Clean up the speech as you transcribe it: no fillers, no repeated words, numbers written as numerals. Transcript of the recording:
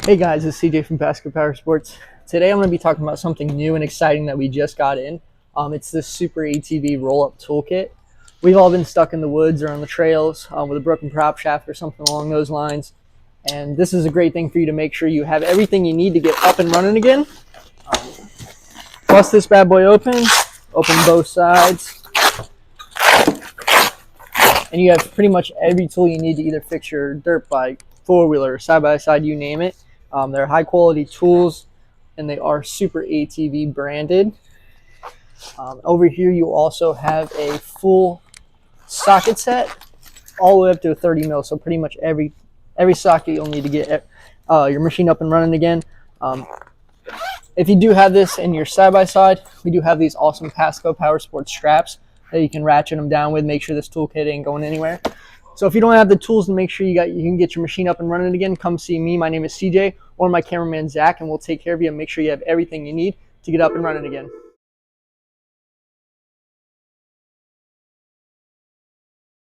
Hey guys, it's CJ from Pasco Power Sports. Today I'm going to be talking about something new and exciting that we just got in. It's this Super ATV roll-up toolkit. We've all been stuck in the woods or on the trails with a broken prop shaft or something along those lines. And this is a great thing for you to make sure you have everything you need to get up and running again. Bust this bad boy open both sides, and you have pretty much every tool you need to either fix your dirt bike, four-wheeler, side-by-side, you name it. They're high-quality tools, and they are Super ATV branded. Over here, you also have a full socket set, all the way up to a 30 mil. So pretty much every socket you'll need to get your machine up and running again. If you do have this in your side-by-side, we do have these awesome Pasco Power Sports straps that you can ratchet them down with, make sure this toolkit ain't going anywhere. So if you don't have the tools to make sure you can get your machine up and running again, come see me. My name is CJ, or my cameraman Zach, and we'll take care of you and make sure you have everything you need to get up and running again.